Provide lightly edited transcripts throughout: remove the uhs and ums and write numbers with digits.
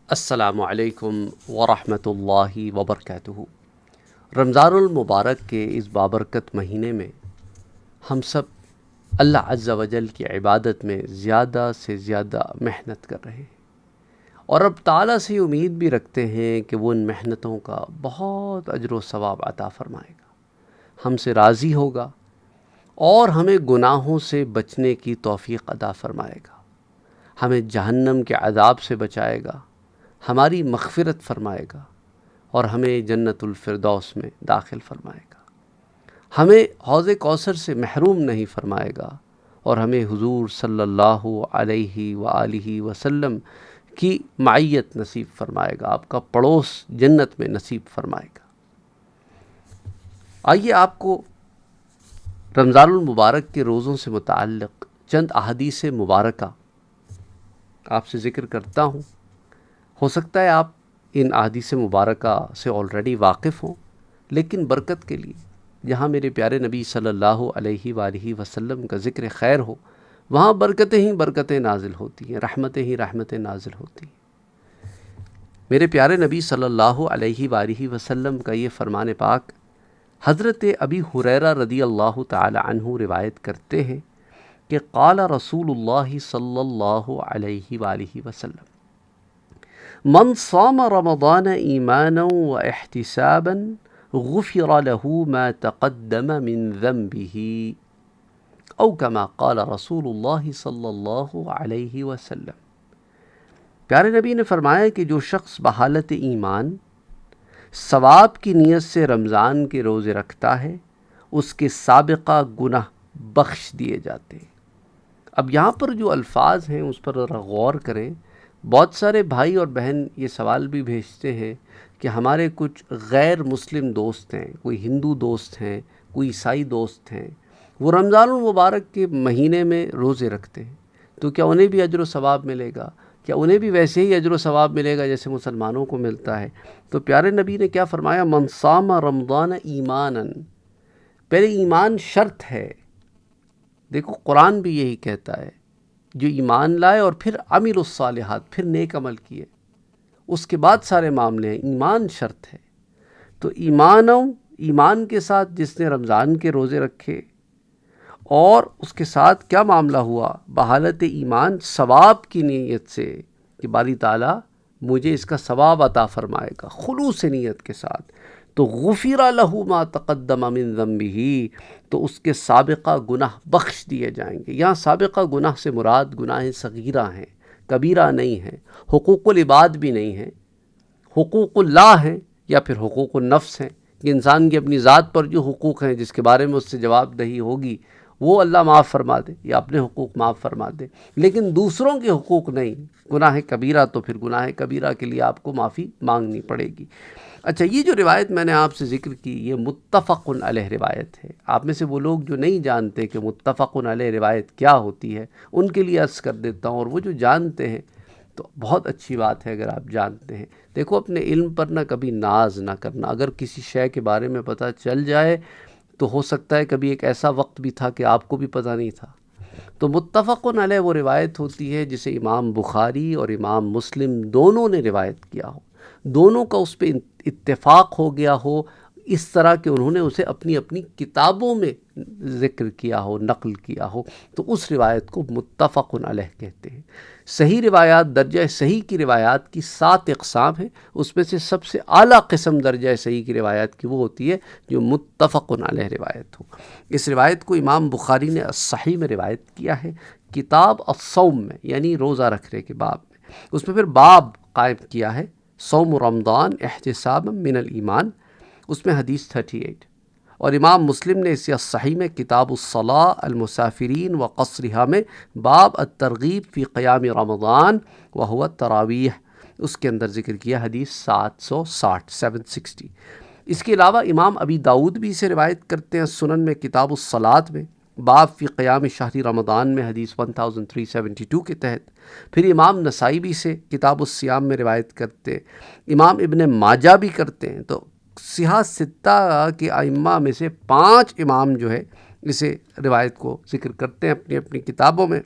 السلام علیکم ورحمۃ اللہ وبرکاتہ۔ رمضان المبارک کے اس بابرکت مہینے میں ہم سب اللہ عز و جل کی عبادت میں زیادہ سے زیادہ محنت کر رہے ہیں، اور اب تعالیٰ سے امید بھی رکھتے ہیں کہ وہ ان محنتوں کا بہت اجر و ثواب عطا فرمائے گا، ہم سے راضی ہوگا اور ہمیں گناہوں سے بچنے کی توفیق عطا فرمائے گا، ہمیں جہنم کے عذاب سے بچائے گا، ہماری مغفرت فرمائے گا اور ہمیں جنت الفردوس میں داخل فرمائے گا، ہمیں حوض کوثر سے محروم نہیں فرمائے گا، اور ہمیں حضور صلی اللہ علیہ وآلہ وسلم کی معیت نصیب فرمائے گا، آپ کا پڑوس جنت میں نصیب فرمائے گا۔ آئیے آپ کو رمضان المبارک کے روزوں سے متعلق چند احادیث مبارکہ آپ سے ذکر کرتا ہوں۔ ہو سکتا ہے آپ ان احادیث مبارکہ سے آلریڈی واقف ہوں، لیکن برکت کے لیے جہاں میرے پیارے نبی صلی اللہ علیہ وآلہ وسلم کا ذکر خیر ہو، وہاں برکتیں ہی برکتیں نازل ہوتی ہیں، رحمتیں ہی رحمتیں نازل ہوتی ہیں۔ میرے پیارے نبی صلی اللہ علیہ وآلہ وسلم کا یہ فرمان پاک حضرت ابی ہریرہ رضی اللہ تعالی عنہ روایت کرتے ہیں کہ قال رسول اللہ صلی اللہ علیہ وآلہ وسلم: من صام رمضان ایمانا واحتسابا غفر له ما تقدم من ذنبه، او كما قال رسول اللہ صلی اللہ علیہ وسلم۔ پیارے نبی نے فرمایا کہ جو شخص بحالت ایمان ثواب کی نیت سے رمضان کے روزے رکھتا ہے، اس کے سابقہ گناہ بخش دیے جاتے ہیں۔ اب یہاں پر جو الفاظ ہیں اس پر ذرا غور کریں۔ بہت سارے بھائی اور بہن یہ سوال بھی بھیجتے ہیں کہ ہمارے کچھ غیر مسلم دوست ہیں، کوئی ہندو دوست ہیں، کوئی عیسائی دوست ہیں، وہ رمضان المبارک کے مہینے میں روزے رکھتے ہیں، تو کیا انہیں بھی اجر و ثواب ملے گا؟ کیا انہیں بھی ویسے ہی اجر و ثواب ملے گا جیسے مسلمانوں کو ملتا ہے؟ تو پیارے نبی نے کیا فرمایا؟ من صام رمضان ایمانا، پہلے ایمان شرط ہے۔ دیکھو قرآن بھی یہی کہتا ہے، جو ایمان لائے اور پھر عمل الصالحات، پھر نیک عمل کیے، اس کے بعد سارے معاملے ہیں، ایمان شرط ہے۔ تو ایمان کے ساتھ جس نے رمضان کے روزے رکھے اور اس کے ساتھ کیا معاملہ ہوا؟ بحالت ایمان ثواب کی نیت سے کہ باری تعالیٰ مجھے اس کا ثواب عطا فرمائے گا، خلوص نیت کے ساتھ، تو غفر لہ ما تقدم من ذنبہ، تو اس کے سابقہ گناہ بخش دیے جائیں گے۔ یہاں سابقہ گناہ سے مراد گناہ صغیرہ ہیں، کبیرہ نہیں ہیں، حقوق العباد بھی نہیں ہیں، حقوق اللہ ہیں یا پھر حقوق النفس ہیں کہ انسان کی اپنی ذات پر جو حقوق ہیں جس کے بارے میں اس سے جواب دہی ہوگی وہ اللہ معاف فرما دے یا اپنے حقوق معاف فرما دے، لیکن دوسروں کے حقوق نہیں۔ گناہ کبیرہ تو پھر گناہ کبیرہ کے لیے آپ کو معافی مانگنی پڑے گی۔ اچھا، یہ جو روایت میں نے آپ سے ذکر کی یہ متفق علیہ روایت ہے۔ آپ میں سے وہ لوگ جو نہیں جانتے کہ متفق علیہ روایت کیا ہوتی ہے، ان کے لیے عرض کر دیتا ہوں، اور وہ جو جانتے ہیں تو بہت اچھی بات ہے اگر آپ جانتے ہیں۔ دیکھو اپنے علم پر نہ کبھی ناز نہ کرنا، اگر کسی شے کے بارے میں پتہ چل جائے تو ہو سکتا ہے کبھی ایک ایسا وقت بھی تھا کہ آپ کو بھی پتہ نہیں تھا۔ تو متفق علیہ وہ روایت ہوتی ہے جسے امام بخاری اور امام مسلم دونوں نے روایت کیا ہو، دونوں کا اس پہ اتفاق ہو گیا ہو، اس طرح کہ انہوں نے اسے اپنی اپنی کتابوں میں ذکر کیا ہو، نقل کیا ہو، تو اس روایت کو متفق علیہ کہتے ہیں۔ صحیح روایات، درجہ صحیح کی روایات کی 7 اقسام ہیں، اس میں سے سب سے اعلیٰ قسم درجہ صحیح کی روایات کی وہ ہوتی ہے جو متفق علیہ روایت ہو۔ اس روایت کو امام بخاری نے الصحیح میں روایت کیا ہے، کتاب الصوم میں، یعنی روزہ رکھنے کے باب میں۔ اس میں پھر باب قائم کیا ہے، صوم رمضان احتسابا من الایمان، اس میں حدیث 38۔ اور امام مسلم نے اسے الصحیح میں کتاب الصلاة المسافرین و قصرها میں باب الترغیب فی قیام رمضان وهو التراویح، اس کے اندر ذکر کیا حدیث 760۔ اس کے علاوہ امام ابی داؤد بھی اسے روایت کرتے ہیں سنن میں کتاب الصلاة میں باب فی قیام شہر رمضان میں حدیث 1372 کے تحت۔ پھر امام نسائی بھی اسے کتاب الصیام میں روایت کرتے، امام ابن ماجہ بھی کرتے ہیں۔ تو سیاہ ستہ کے ائمہ میں سے 5 امام جو ہے اسے روایت کو ذکر کرتے ہیں اپنی اپنی کتابوں میں۔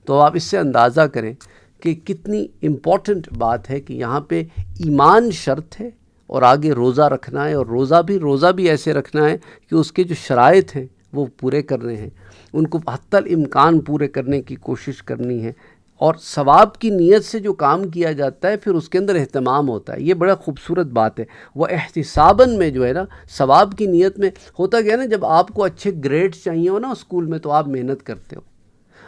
تو آپ اس سے اندازہ کریں کہ کتنی امپورٹنٹ بات ہے کہ یہاں پہ ایمان شرط ہے اور آگے روزہ رکھنا ہے، اور روزہ بھی ایسے رکھنا ہے کہ اس کے جو شرائط ہیں وہ پورے کرنے ہیں، ان کو حتی الامکان پورے کرنے کی کوشش کرنی ہے، اور ثواب کی نیت سے جو کام کیا جاتا ہے پھر اس کے اندر اہتمام ہوتا ہے۔ یہ بڑا خوبصورت بات ہے۔ وہ احتساباً میں جو ہے نا، ثواب کی نیت میں ہوتا کیا ہے نا، جب آپ کو اچھے گریڈ چاہیے ہو نا اسکول میں تو آپ محنت کرتے ہو۔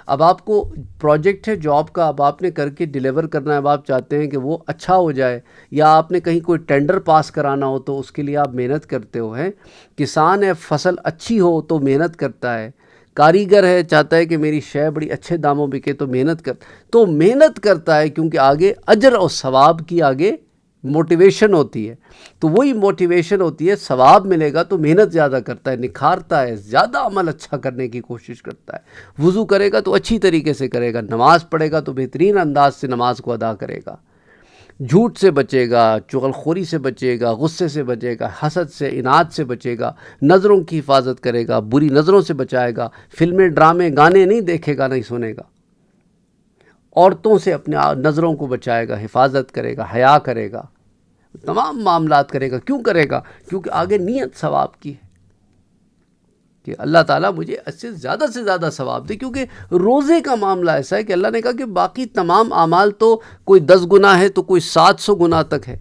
اب آپ کو پروجیکٹ ہے جاب کا، اب آپ نے کر کے ڈیلیور کرنا ہے، اب آپ چاہتے ہیں کہ وہ اچھا ہو جائے، یا آپ نے کہیں کوئی ٹینڈر پاس کرانا ہو تو اس کے لیے آپ محنت کرتے ہو ہیں۔ کسان ہے، فصل اچھی ہو تو محنت کرتا ہے، کاریگر ہے چاہتا ہے کہ میری شے بڑی اچھے داموں بکے تو محنت کرتا ہے، کیونکہ آگے اجر اور ثواب کی آگے موٹیویشن ہوتی ہے۔ تو وہی موٹیویشن ہوتی ہے، ثواب ملے گا تو محنت زیادہ کرتا ہے، نکھارتا ہے، زیادہ عمل اچھا کرنے کی کوشش کرتا ہے۔ وضو کرے گا تو اچھی طریقے سے کرے گا، نماز پڑھے گا تو بہترین انداز سے نماز کو ادا کرے گا، جھوٹ سے بچے گا، چغل خوری سے بچے گا، غصے سے بچے گا، حسد سے، اناد سے بچے گا، نظروں کی حفاظت کرے گا، بری نظروں سے بچائے گا، فلمیں، ڈرامے، گانے نہیں دیکھے گا، نہیں سنے گا، عورتوں سے اپنے نظروں کو بچائے گا، حفاظت کرے گا، حیا کرے گا، تمام معاملات کرے گا۔ کیوں کرے گا؟ کیونکہ آگے نیت ثواب کی ہے کہ اللہ تعالیٰ مجھے اس سے زیادہ ثواب دے، کیونکہ روزے کا معاملہ ایسا ہے کہ اللہ نے کہا کہ باقی تمام اعمال تو کوئی 10 گنا ہے تو کوئی 700 گنا تک ہے،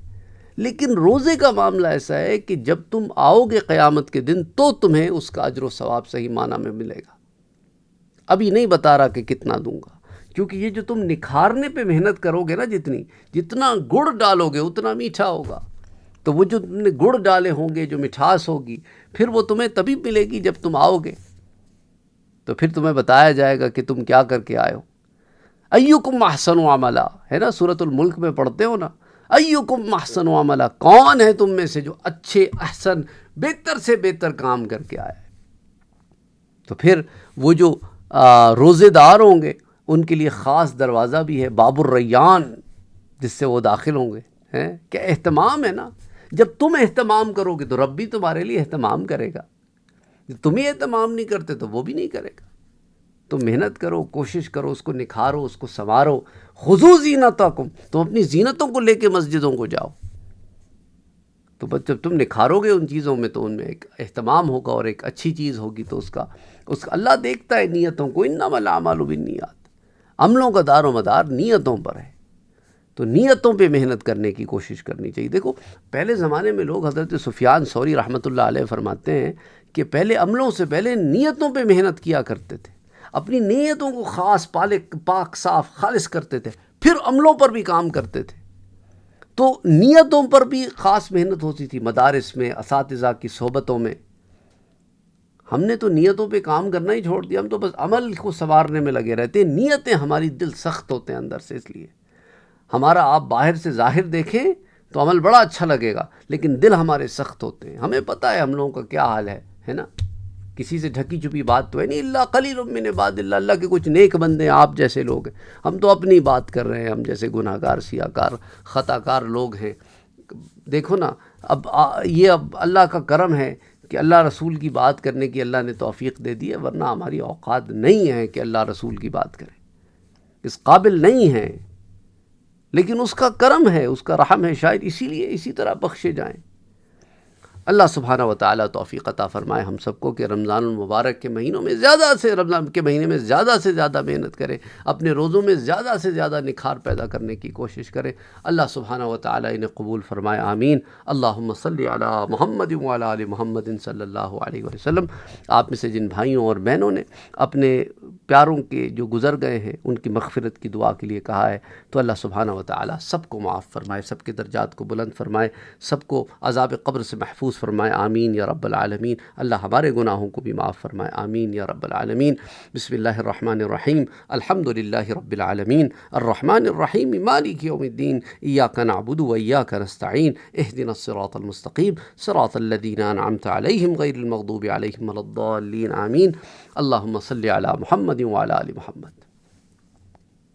لیکن روزے کا معاملہ ایسا ہے کہ جب تم آؤ گے قیامت کے دن تو تمہیں اس کا اجر و ثواب صحیح معنی میں ملے گا۔ ابھی نہیں بتا رہا کہ کتنا دوں گا، کیونکہ یہ جو تم نکھارنے پہ محنت کرو گے نا، جتنا گڑ ڈالو گے اتنا میٹھا ہوگا، تو وہ جو تم نے گڑ ڈالے ہوں گے، جو مٹھاس ہوگی، پھر وہ تمہیں تبھی ملے گی جب تم آؤ گے، تو پھر تمہیں بتایا جائے گا کہ تم کیا کر کے آئے ہو۔ ایکم احسن عملا ہے نا، سورۃ الملک میں پڑھتے ہو نا، ایکم احسن عملا، کون ہے تم میں سے جو اچھے، احسن، بہتر سے بہتر کام کر کے آیا ہے۔ تو پھر وہ جو روزے دار ہوں گے ان کے لیے خاص دروازہ بھی ہے، باب الریان، جس سے وہ داخل ہوں گے۔ کیا اہتمام ہے نا، جب تم اہتمام کرو گے تو رب بھی تمہارے لیے اہتمام کرے گا، جب تم ہی اہتمام نہیں کرتے تو وہ بھی نہیں کرے گا۔ تو محنت کرو، کوشش کرو، اس کو نکھارو، اس کو سنوارو۔ خذوا زینتکم، تم اپنی زینتوں کو لے کے مسجدوں کو جاؤ، تو جب تم نکھارو گے ان چیزوں میں تو ان میں ایک اہتمام ہوگا اور ایک اچھی چیز ہوگی، تو اس کا اللہ دیکھتا ہے نیتوں کو، انما الاعمال بالنیات، عملوں کا دار و مدار نیتوں پر ہے، تو نیتوں پہ محنت کرنے کی کوشش کرنی چاہیے۔ دیکھو پہلے زمانے میں لوگ، حضرت سفیان ثوری رحمۃ اللہ علیہ فرماتے ہیں کہ پہلے عملوں سے پہلے نیتوں پہ محنت کیا کرتے تھے، اپنی نیتوں کو خاص پاک صاف خالص کرتے تھے، پھر عملوں پر بھی کام کرتے تھے۔ تو نیتوں پر بھی خاص محنت ہوتی تھی، مدارس میں، اساتذہ کی صحبتوں میں۔ ہم نے تو نیتوں پہ کام کرنا ہی چھوڑ دیا، ہم تو بس عمل کو سنوارنے میں لگے رہتے ہیں۔ نیتیں ہماری دل سخت ہوتے ہیں اندر سے، اس لیے ہمارا آپ باہر سے ظاہر دیکھیں تو عمل بڑا اچھا لگے گا، لیکن دل ہمارے سخت ہوتے ہیں۔ ہمیں پتہ ہے ہم لوگوں کا کیا حال ہے نا، کسی سے ڈھکی چھپی بات تو ہے نہیں، اللہ قلیل من عباد اللہ، اللہ کے کچھ نیک بندے ہیں، آپ جیسے لوگ ہیں، ہم تو اپنی بات کر رہے ہیں، ہم جیسے گناہ گار، سیاہ کار، خطا کار لوگ ہیں۔ دیکھو نا، اب اللہ کا کرم ہے کہ اللہ رسول کی بات کرنے کی اللہ نے توفیق دے دی ہے، ورنہ ہماری اوقات نہیں ہے کہ اللہ رسول کی بات کریں، اس قابل نہیں ہیں، لیکن اس کا کرم ہے، اس کا رحم ہے، شاید اسی لیے اسی طرح بخشے جائیں۔ اللہ سبحانہ و تعالیٰ توفیق عطا فرمائے ہم سب کو کہ رمضان المبارک کے مہینوں میں رمضان کے مہینے میں زیادہ سے زیادہ محنت کریں، اپنے روزوں میں زیادہ سے زیادہ نکھار پیدا کرنے کی کوشش کریں۔ اللہ سبحانہ و تعالیٰ انہیں قبول فرمائے، آمین۔ اللہم صلی علی محمد وعلی آل محمد صلی اللہ علیہ وسلم۔ آپ میں سے جن بھائیوں اور بہنوں نے اپنے پیاروں کے جو گزر گئے ہیں ان کی مغفرت کی دعا کے لیے کہا ہے، تو اللہ سبحانہ و تعالیٰ سب کو معاف فرمائے، سب کے درجات کو بلند فرمائے، سب کو عذاب قبر سے محفوظ فرمائے، آمین یا رب العالمین۔ اللہ ہمارے گناہوں کو بھی معاف فرمائے، آمین یا رب العالمین۔ بسم اللہ الرحمن الرحیم، الحمد للہ رب العالمین، الرحمن الرحیم، مالک یوم الدین، ایاک نعبد و ایاک نستعین، اہدنا الصراط المستقیم، صراط الذین انعمت علیہم غیر المغضوب علیہم ولا الضالین، آمین۔ اللہم صلی علی محمد وعلی آل محمد۔